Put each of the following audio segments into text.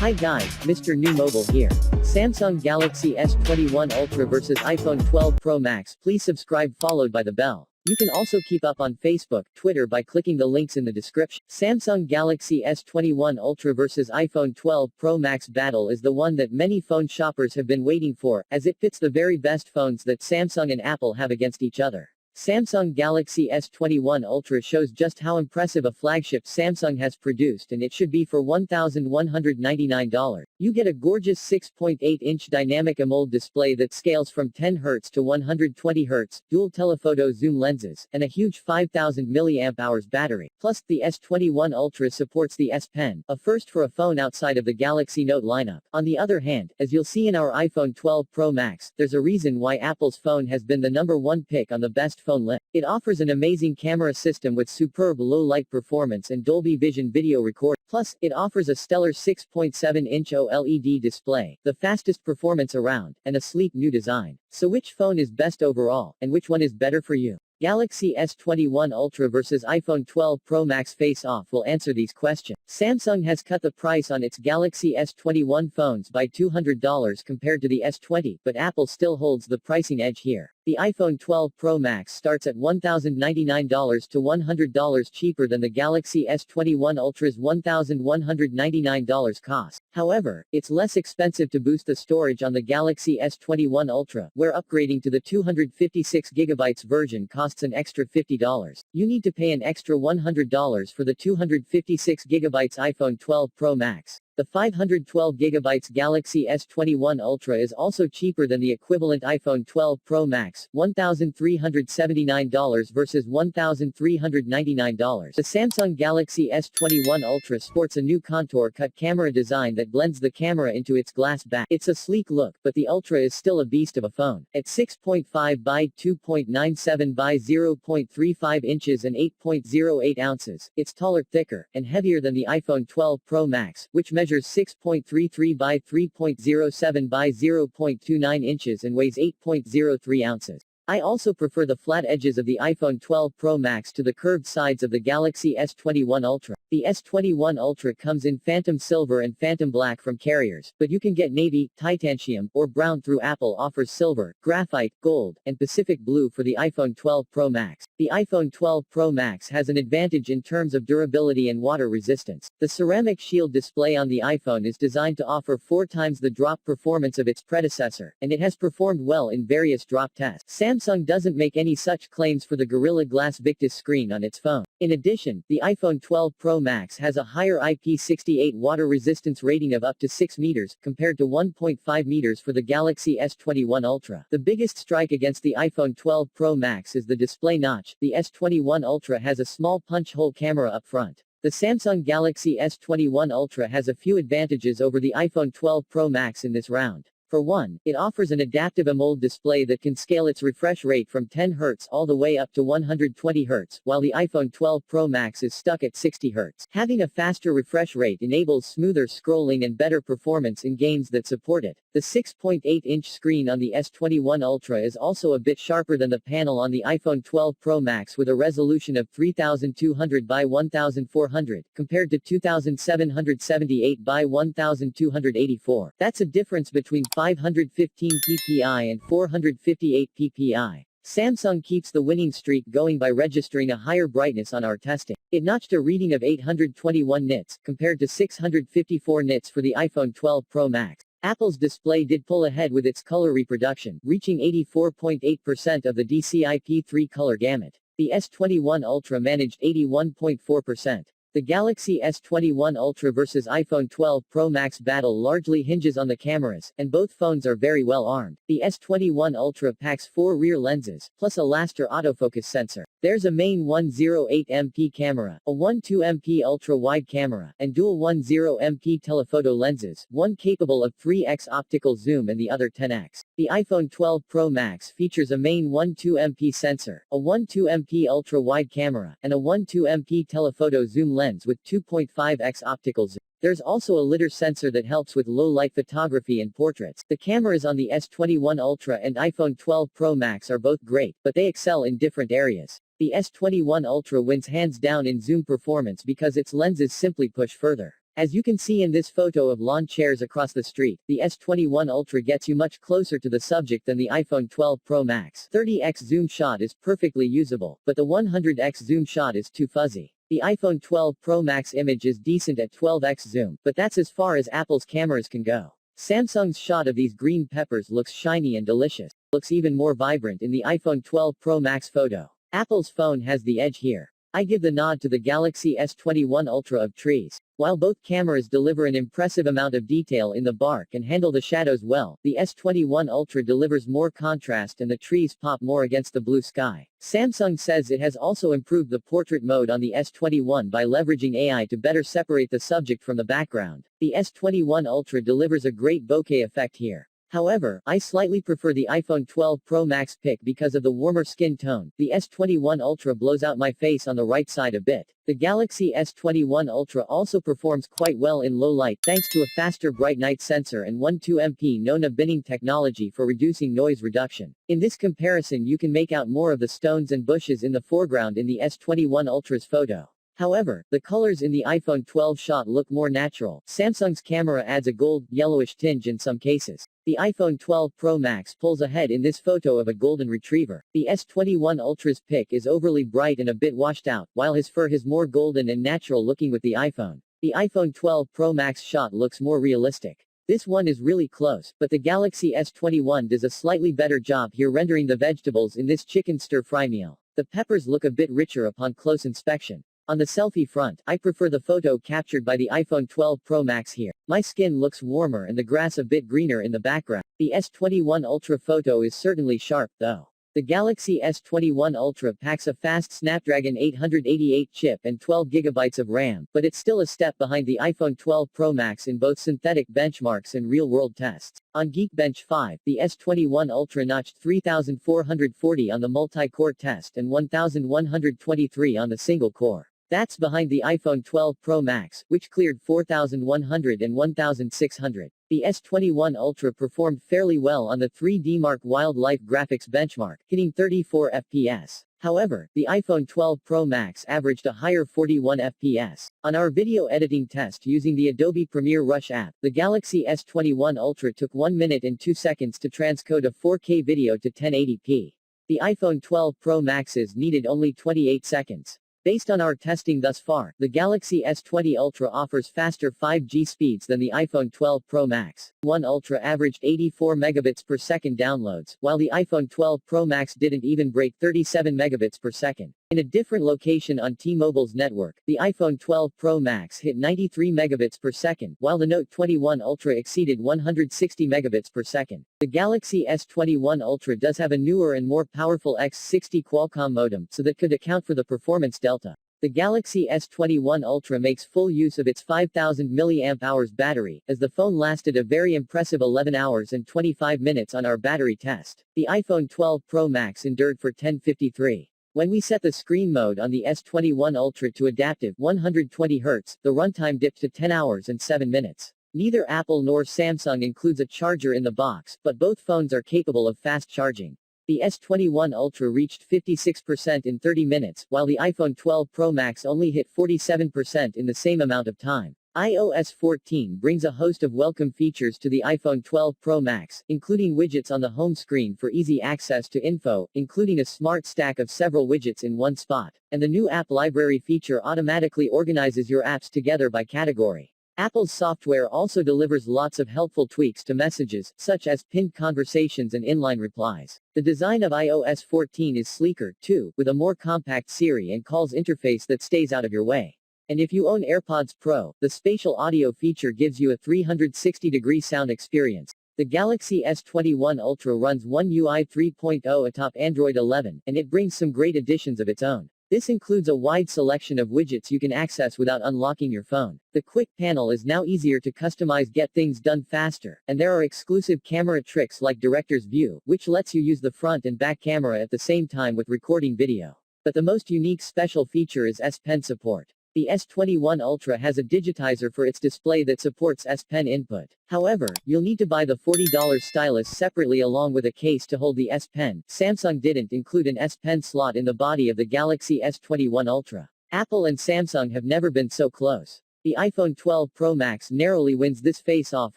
Hi guys, Mrnewmobile here. Samsung Galaxy S21 Ultra vs iPhone 12 Pro Max. Please subscribe followed by the bell. You can also keep up on Facebook, Twitter by clicking the links in the description. Samsung Galaxy S21 Ultra vs iPhone 12 Pro Max battle is the one that many phone shoppers have been waiting for, as it pits the very best phones that Samsung and Apple have against each other. Samsung Galaxy S21 Ultra shows just how impressive a flagship Samsung has produced, and it should be for $1,199. You get a gorgeous 6.8-inch dynamic AMOLED display that scales from 10 Hz to 120 Hz, dual telephoto zoom lenses, and a huge 5000 mAh battery. Plus, the S21 Ultra supports the S Pen, a first for a phone outside of the Galaxy Note lineup. On the other hand, as you'll see in our iPhone 12 Pro Max, there's a reason why Apple's phone has been the #1 pick on the best phone list. It offers an amazing camera system with superb low-light performance and Dolby Vision video recording. Plus, it offers a stellar 6.7-inch OLED display, the fastest performance around, and a sleek new design. So which phone is best overall, and which one is better for you? Galaxy S21 Ultra vs iPhone 12 Pro Max face-off will answer these questions. Samsung has cut the price on its Galaxy S21 phones by $200 compared to the S20, but Apple still holds the pricing edge here. The iPhone 12 Pro Max starts at $1,099 to $100 cheaper than the Galaxy S21 Ultra's $1,199 cost. However, it's less expensive to boost the storage on the Galaxy S21 Ultra, where upgrading to the 256GB version costs an extra $50. You need to pay an extra $100 for the 256GB iPhone 12 Pro Max. The 512GB Galaxy S21 Ultra is also cheaper than the equivalent iPhone 12 Pro Max, $1,379 versus $1,399. The Samsung Galaxy S21 Ultra sports a new contour-cut camera design that blends the camera into its glass back. It's a sleek look, but the Ultra is still a beast of a phone. At 6.5 by 2.97 by 0.35 inches and 8.08 ounces, it's taller, thicker, and heavier than the iPhone 12 Pro Max, which measures 6.33 by 3.07 by 0.29 inches and weighs 8.03 ounces. I also prefer the flat edges of the iPhone 12 Pro Max to the curved sides of the Galaxy S21 Ultra. The S21 Ultra comes in Phantom Silver and Phantom Black from carriers, but you can get Navy, Titanium, or Brown through Apple offers Silver, Graphite, Gold, and Pacific Blue for the iPhone 12 Pro Max. The iPhone 12 Pro Max has an advantage in terms of durability and water resistance. The ceramic shield display on the iPhone is designed to offer 4 times the drop performance of its predecessor, and it has performed well in various drop tests. Samsung doesn't make any such claims for the Gorilla Glass Victus screen on its phone. In addition, the iPhone 12 Pro Max has a higher IP68 water resistance rating of up to 6 meters, compared to 1.5 meters for the Galaxy S21 Ultra. The biggest strike against the iPhone 12 Pro Max is the display notch. The S21 Ultra has a small punch-hole camera up front. The Samsung Galaxy S21 Ultra has a few advantages over the iPhone 12 Pro Max in this round. For one, it offers an adaptive AMOLED display that can scale its refresh rate from 10 Hz all the way up to 120 Hz, while the iPhone 12 Pro Max is stuck at 60 Hz. Having a faster refresh rate enables smoother scrolling and better performance in games that support it. The 6.8-inch screen on the S21 Ultra is also a bit sharper than the panel on the iPhone 12 Pro Max with a resolution of 3200 by 1400, compared to 2778 by 1284. That's a difference between 515 ppi and 458 ppi. Samsung keeps the winning streak going by registering a higher brightness on our testing. It notched a reading of 821 nits, compared to 654 nits for the iPhone 12 Pro Max. Apple's display did pull ahead with its color reproduction, reaching 84.8% of the DCI-P3 color gamut. The S21 Ultra managed 81.4%. The Galaxy S21 Ultra vs iPhone 12 Pro Max battle largely hinges on the cameras, and both phones are very well armed. The S21 Ultra packs 4 rear lenses, plus a Laser autofocus sensor. There's a main 108MP camera, a 12MP ultra-wide camera, and dual 10MP telephoto lenses, one capable of 3x optical zoom and the other 10x. The iPhone 12 Pro Max features a main 12MP sensor, a 12MP ultra-wide camera, and a 12MP telephoto zoom lens with 2.5x optical zoom. There's also a lidar sensor that helps with low-light photography and portraits. The cameras on the S21 Ultra and iPhone 12 Pro Max are both great, but they excel in different areas. The S21 Ultra wins hands down in zoom performance because its lenses simply push further. As you can see in this photo of lawn chairs across the street, the S21 Ultra gets you much closer to the subject than the iPhone 12 Pro Max. 30x zoom shot is perfectly usable, but the 100x zoom shot is too fuzzy. The iPhone 12 Pro Max image is decent at 12x zoom, but that's as far as Apple's cameras can go. Samsung's shot of these green peppers looks shiny and delicious. Looks even more vibrant in the iPhone 12 Pro Max photo. Apple's phone has the edge here. I give the nod to the Galaxy S21 Ultra of trees. While both cameras deliver an impressive amount of detail in the bark and handle the shadows well, the S21 Ultra delivers more contrast and the trees pop more against the blue sky. Samsung says it has also improved the portrait mode on the S21 by leveraging AI to better separate the subject from the background. The S21 Ultra delivers a great bokeh effect here. However, I slightly prefer the iPhone 12 Pro Max pic because of the warmer skin tone. The S21 Ultra blows out my face on the right side a bit. The Galaxy S21 Ultra also performs quite well in low light thanks to a faster bright night sensor and 12MP Nona binning technology for reducing noise reduction. In this comparison you can make out more of the stones and bushes in the foreground in the S21 Ultra's photo. However, the colors in the iPhone 12 shot look more natural. Samsung's camera adds a gold, yellowish tinge in some cases. The iPhone 12 Pro Max pulls ahead in this photo of a golden retriever. The S21 Ultra's pic is overly bright and a bit washed out, while his fur is more golden and natural looking with the iPhone. The iPhone 12 Pro Max shot looks more realistic. This one is really close, but the Galaxy S21 does a slightly better job here rendering the vegetables in this chicken stir-fry meal. The peppers look a bit richer upon close inspection. On the selfie front, I prefer the photo captured by the iPhone 12 Pro Max here. My skin looks warmer and the grass a bit greener in the background. The S21 Ultra photo is certainly sharp, though. The Galaxy S21 Ultra packs a fast Snapdragon 888 chip and 12GB of RAM, but it's still a step behind the iPhone 12 Pro Max in both synthetic benchmarks and real-world tests. On Geekbench 5, the S21 Ultra notched 3,440 on the multi-core test and 1,123 on the single-core. That's behind the iPhone 12 Pro Max, which cleared 4,100 and 1,600. The S21 Ultra performed fairly well on the 3DMark Wildlife Graphics benchmark, hitting 34 FPS. However, the iPhone 12 Pro Max averaged a higher 41 FPS. On our video editing test using the Adobe Premiere Rush app, the Galaxy S21 Ultra took 1 minute and 2 seconds to transcode a 4K video to 1080p. The iPhone 12 Pro Max's needed only 28 seconds. Based on our testing thus far, the Galaxy S20 Ultra offers faster 5G speeds than the iPhone 12 Pro Max. One Ultra averaged 84 megabits per second downloads, while the iPhone 12 Pro Max didn't even break 37 megabits per second. In a different location on T-Mobile's network, the iPhone 12 Pro Max hit 93 megabits per second, while the Note 21 Ultra exceeded 160 megabits per second. The Galaxy S21 Ultra does have a newer and more powerful X60 Qualcomm modem, so that could account for the performance delta. The Galaxy S21 Ultra makes full use of its 5000 mAh battery, as the phone lasted a very impressive 11 hours and 25 minutes on our battery test. The iPhone 12 Pro Max endured for 1053. When we set the screen mode on the S21 Ultra to adaptive 120 Hz, the runtime dipped to 10 hours and 7 minutes. Neither Apple nor Samsung includes a charger in the box, but both phones are capable of fast charging. The S21 Ultra reached 56% in 30 minutes, while the iPhone 12 Pro Max only hit 47% in the same amount of time. iOS 14 brings a host of welcome features to the iPhone 12 Pro Max, including widgets on the home screen for easy access to info, including a smart stack of several widgets in one spot, and the new app library feature automatically organizes your apps together by category. Apple's software also delivers lots of helpful tweaks to messages, such as pinned conversations and inline replies. The design of iOS 14 is sleeker, too, with a more compact Siri and calls interface that stays out of your way. And if you own AirPods Pro, the spatial audio feature gives you a 360-degree sound experience. The Galaxy S21 Ultra runs One UI 3.0 atop Android 11, and it brings some great additions of its own. This includes a wide selection of widgets you can access without unlocking your phone. The quick panel is now easier to customize, get things done faster, and there are exclusive camera tricks like Director's View, which lets you use the front and back camera at the same time with recording video. But the most unique special feature is S Pen support. The S21 Ultra has a digitizer for its display that supports S Pen input. However, you'll need to buy the $40 stylus separately along with a case to hold the S Pen. Samsung didn't include an S Pen slot in the body of the Galaxy S21 Ultra. Apple and Samsung have never been so close. The iPhone 12 Pro Max narrowly wins this face-off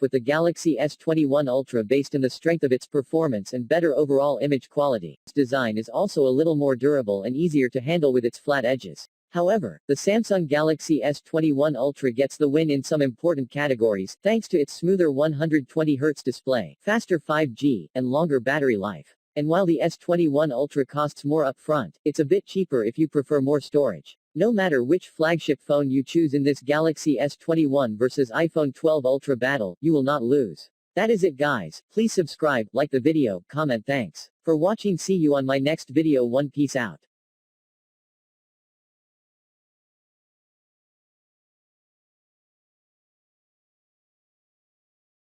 with the Galaxy S21 Ultra based on the strength of its performance and better overall image quality. Its design is also a little more durable and easier to handle with its flat edges. However, the Samsung Galaxy S21 Ultra gets the win in some important categories, thanks to its smoother 120Hz display, faster 5G, and longer battery life. And while the S21 Ultra costs more upfront, it's a bit cheaper if you prefer more storage. No matter which flagship phone you choose in this Galaxy S21 versus iPhone 12 Ultra battle, you will not lose. That is it guys, please subscribe, like the video, comment thanks for watching, see you on my next video, peace out.